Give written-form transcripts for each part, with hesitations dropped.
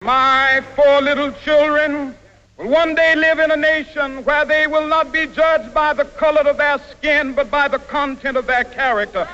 My four little children will one day live in a nation where they will not be judged by the color of their skin, but by the content of their character.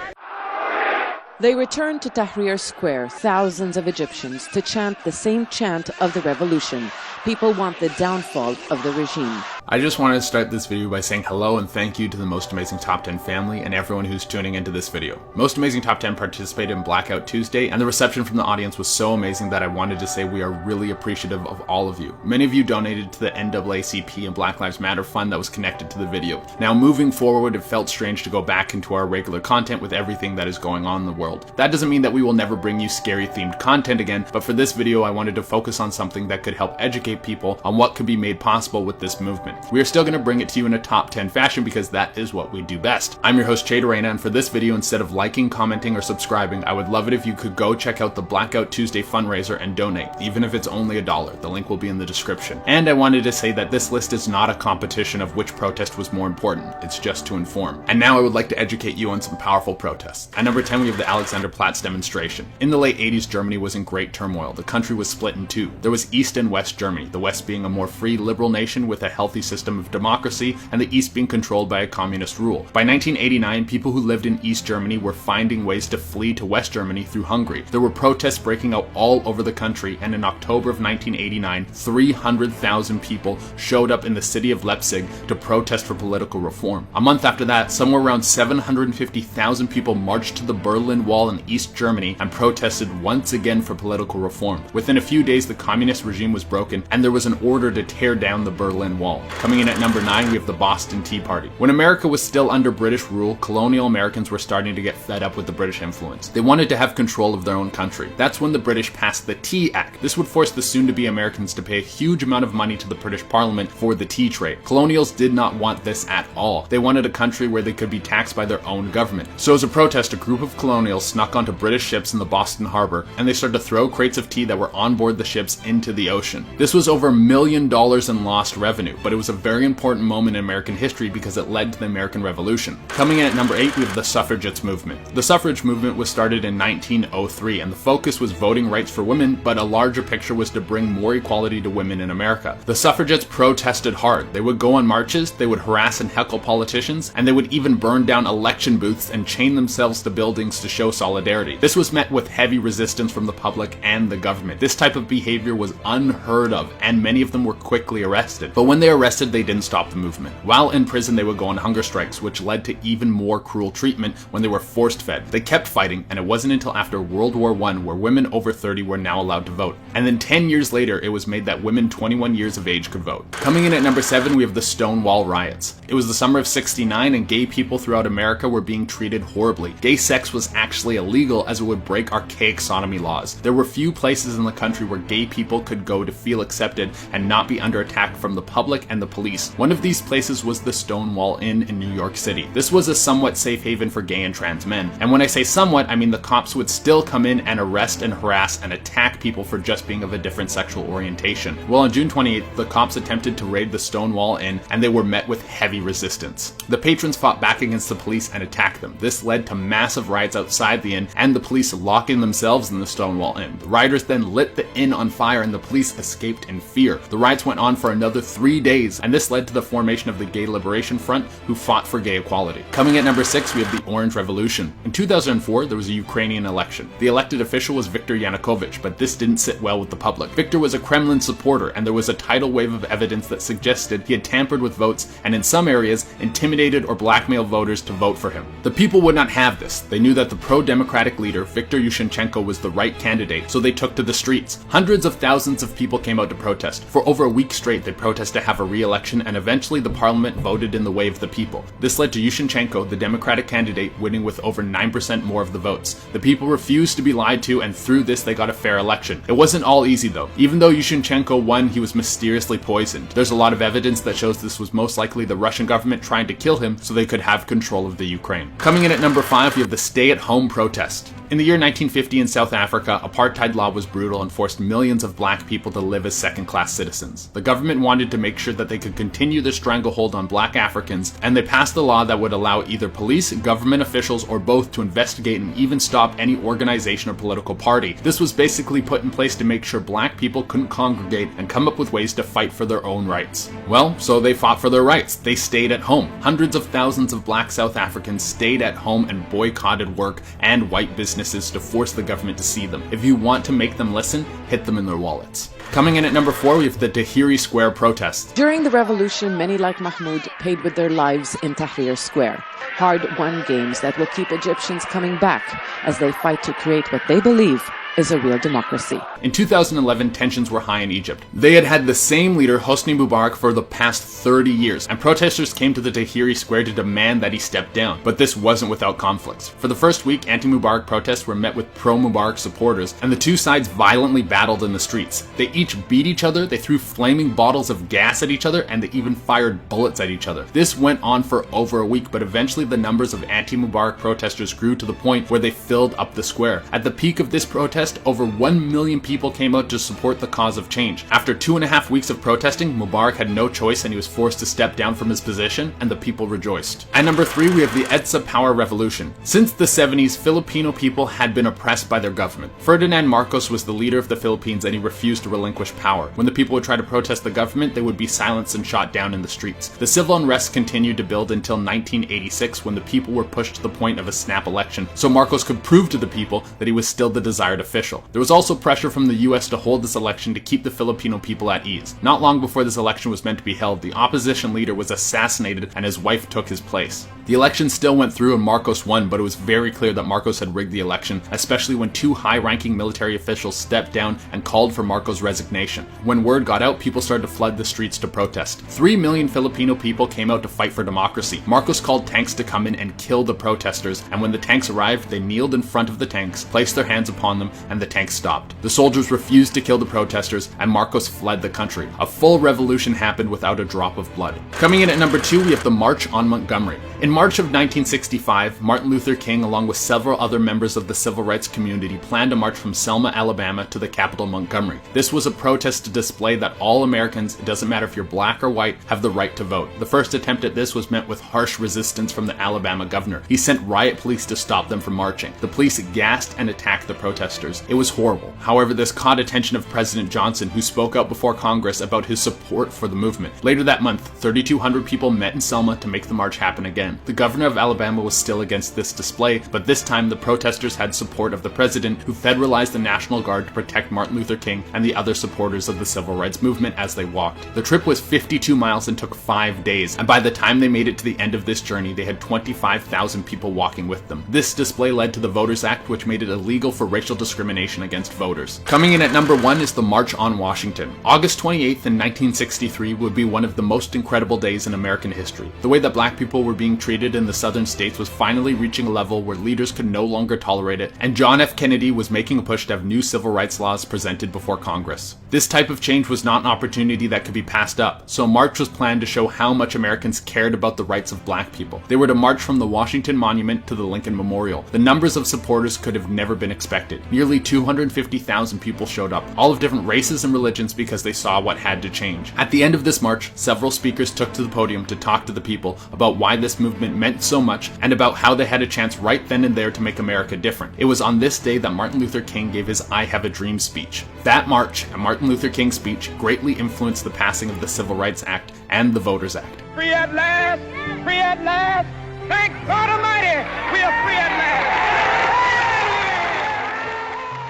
They returned to Tahrir Square, thousands of Egyptians, to chant the same chant of the revolution. People want the downfall of the regime. I just wanted to start this video by saying hello and thank you to the Most Amazing Top 10 family and everyone who's tuning into this video. Most Amazing Top 10 participated in Blackout Tuesday, and the reception from the audience was so amazing that I wanted to say we are really appreciative of all of you. Many of you donated to the NAACP and Black Lives Matter fund that was connected to the video. Now moving forward, it felt strange to go back into our regular content with everything that is going on in the world. That doesn't mean that we will never bring you scary themed content again, but for this video I wanted to focus on something that could help educate people on what could be made possible with this movement. We are still going to bring it to you in a top 10 fashion because that is what we do best. I'm your host Jade Arena, and for this video, instead of liking, commenting, or subscribing, I would love it if you could go check out the Blackout Tuesday fundraiser and donate, even if it's only $1. The link will be in the description. And I wanted to say that this list is not a competition of which protest was more important, it's just to inform. And now I would like to educate you on some powerful protests. At number 10 we have the Alexanderplatz demonstration. In the late 80s, Germany was in great turmoil. The country was split in two. There was East and West Germany, the West being a more free, liberal nation with a healthy system of democracy, and the East being controlled by a communist rule. By 1989, people who lived in East Germany were finding ways to flee to West Germany through Hungary. There were protests breaking out all over the country, and in October of 1989, 300,000 people showed up in the city of Leipzig to protest for political reform. A month after that, somewhere around 750,000 people marched to the Berlin Wall in East Germany and protested once again for political reform. Within a few days, the communist regime was broken, and there was an order to tear down the Berlin Wall. Coming in at number 9, we have the Boston Tea Party. When America was still under British rule, colonial Americans were starting to get fed up with the British influence. They wanted to have control of their own country. That's when the British passed the Tea Act. This would force the soon-to-be Americans to pay a huge amount of money to the British Parliament for the tea trade. Colonials did not want this at all. They wanted a country where they could be taxed by their own government. So as a protest, a group of colonials snuck onto British ships in the Boston Harbor, and they started to throw crates of tea that were on board the ships into the ocean. This was over $1 million in lost revenue, but it was a very important moment in American history because it led to the American Revolution. Coming in at number 8, we have the suffragettes movement. The suffrage movement was started in 1903, and the focus was voting rights for women, but a larger picture was to bring more equality to women in America. The suffragettes protested hard. They would go on marches, they would harass and heckle politicians, and they would even burn down election booths and chain themselves to buildings to show solidarity. This was met with heavy resistance from the public and the government. This type of behavior was unheard of, and many of them were quickly arrested. But when they arrested, they didn't stop the movement. While in prison, they would go on hunger strikes, which led to even more cruel treatment when they were forced fed. They kept fighting, and it wasn't until after World War I where women over 30 were now allowed to vote. And then 10 years later, it was made that women 21 years of age could vote. Coming in at number 7, we have the Stonewall riots. It was the summer of '69, and gay people throughout America were being treated horribly. Gay sex was actually illegal as it would break archaic sodomy laws. There were few places in the country where gay people could go to feel accepted and not be under attack from the public and the police. One of these places was the Stonewall Inn in New York City. This was a somewhat safe haven for gay and trans men. And when I say somewhat, I mean the cops would still come in and arrest and harass and attack people for just being of a different sexual orientation. Well, on June 28th, the cops attempted to raid the Stonewall Inn, and they were met with heavy resistance. The patrons fought back against the police and attacked them. This led to massive riots outside the inn and the police locking themselves in the Stonewall Inn. The rioters then lit the inn on fire, and the police escaped in fear. The riots went on for another 3 days, and this led to the formation of the Gay Liberation Front, who fought for gay equality. Coming at number 6, we have the Orange Revolution. In 2004, there was a Ukrainian election. The elected official was Viktor Yanukovych, but this didn't sit well with the public. Viktor was a Kremlin supporter, and there was a tidal wave of evidence that suggested he had tampered with votes and in some areas intimidated or blackmailed voters to vote for him. The people would not have this. They knew that the pro-democratic leader, Viktor Yushchenko, was the right candidate, so they took to the streets. Hundreds of thousands of people came out to protest. For over a week straight, they protested to have a re-election, and eventually the parliament voted in the way of the people. This led to Yushchenko, the Democratic candidate, winning with over 9% more of the votes. The people refused to be lied to, and through this they got a fair election. It wasn't all easy though. Even though Yushchenko won, he was mysteriously poisoned. There's a lot of evidence that shows this was most likely the Russian government trying to kill him so they could have control of the Ukraine. Coming in at number 5, we have the stay-at-home protest. In the year 1950 in South Africa, apartheid law was brutal and forced millions of black people to live as second-class citizens. The government wanted to make sure that they could continue their stranglehold on black Africans, and they passed a law that would allow either police, government officials, or both to investigate and even stop any organization or political party. This was basically put in place to make sure black people couldn't congregate and come up with ways to fight for their own rights. Well, so they fought for their rights. They stayed at home. Hundreds of thousands of black South Africans stayed at home and boycotted work and white businesses to force the government to see them. If you want to make them listen, hit them in their wallets. Coming in at number 4, we have the Tahrir Square protests. During the revolution, many like Mahmoud paid with their lives in Tahrir Square. Hard-won gains that will keep Egyptians coming back as they fight to create what they believe is a real democracy. In 2011, tensions were high in Egypt. They had had the same leader, Hosni Mubarak, for the past 30 years, and protesters came to the Tahrir Square to demand that he step down. But this wasn't without conflicts. For the first week, anti-Mubarak protests were met with pro-Mubarak supporters, and the two sides violently battled in the streets. They each beat each other, they threw flaming bottles of gas at each other, and they even fired bullets at each other. This went on for over a week, but eventually the numbers of anti-Mubarak protesters grew to the point where they filled up the square. At the peak of this protest, over 1 million people came out to support the cause of change. After 2.5 weeks of protesting, Mubarak had no choice and he was forced to step down from his position, and the people rejoiced. At number 3, we have the EDSA Power Revolution. Since the 70s, Filipino people had been oppressed by their government. Ferdinand Marcos was the leader of the Philippines and he refused to relinquish power. When the people would try to protest the government, they would be silenced and shot down in the streets. The civil unrest continued to build until 1986, when the people were pushed to the point of a snap election, so Marcos could prove to the people that he was still the desired official. There was also pressure from the US to hold this election to keep the Filipino people at ease. Not long before this election was meant to be held, the opposition leader was assassinated and his wife took his place. The election still went through and Marcos won, but it was very clear that Marcos had rigged the election, especially when 2 high-ranking military officials stepped down and called for Marcos' resignation. When word got out, people started to flood the streets to protest. 3 million Filipino people came out to fight for democracy. Marcos called tanks to come in and kill the protesters, and when the tanks arrived, they kneeled in front of the tanks, placed their hands upon them, and the tanks stopped. The soldiers refused to kill the protesters, and Marcos fled the country. A full revolution happened without a drop of blood. Coming in at number 2, we have the March on Montgomery. In March of 1965, Martin Luther King, along with several other members of the civil rights community, planned a march from Selma, Alabama to the capital Montgomery. This was a protest to display that all Americans, it doesn't matter if you're black or white, have the right to vote. The first attempt at this was met with harsh resistance from the Alabama governor. He sent riot police to stop them from marching. The police gassed and attacked the protesters. It was horrible. However, this caught attention of President Johnson, who spoke out before Congress about his support for the movement. Later that month, 3,200 people met in Selma to make the march happen again. The governor of Alabama was still against this display, but this time the protesters had support of the president, who federalized the National Guard to protect Martin Luther King and the other supporters of the civil rights movement as they walked. The trip was 52 miles and took 5 days, and by the time they made it to the end of this journey, they had 25,000 people walking with them. This display led to the Voters Act, which made it illegal for racial discrimination against voters. Coming in at number 1 is the March on Washington. August 28th in 1963 would be one of the most incredible days in American history. The way that black people were being treated in the southern states was finally reaching a level where leaders could no longer tolerate it, and John F. Kennedy was making a push to have new civil rights laws presented before Congress. This type of change was not an opportunity that could be passed up, so a march was planned to show how much Americans cared about the rights of black people. They were to march from the Washington Monument to the Lincoln Memorial. The numbers of supporters could have never been expected. Nearly 250,000 people showed up, all of different races and religions, because they saw what had to change. At the end of this march, several speakers took to the podium to talk to the people about why this movement meant so much and about how they had a chance right then and there to make America different. It was on this day that Martin Luther King gave his I Have a Dream speech. That march and Martin Luther King's speech greatly influenced the passing of the Civil Rights Act and the Voters Act. Free at last! Free at last! Thank God Almighty! We are free at last!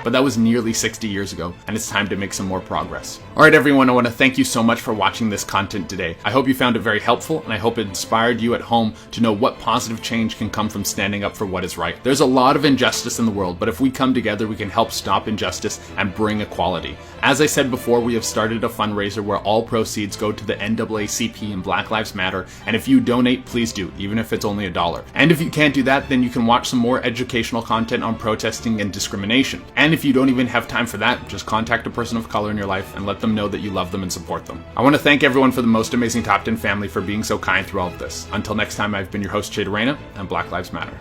But that was nearly 60 years ago, and it's time to make some more progress. Alright everyone, I want to thank you so much for watching this content today. I hope you found it very helpful, and I hope it inspired you at home to know what positive change can come from standing up for what is right. There's a lot of injustice in the world, but if we come together, we can help stop injustice and bring equality. As I said before, we have started a fundraiser where all proceeds go to the NAACP and Black Lives Matter, and if you donate, please do, even if it's only $1. And if you can't do that, then you can watch some more educational content on protesting and discrimination. And if you don't even have time for that, just contact a person of color in your life and let them know that you love them and support them. I want to thank everyone for the Most Amazing Top 10 family for being so kind through all of this. Until next time, I've been your host, Jay Dorena, and Black Lives Matter.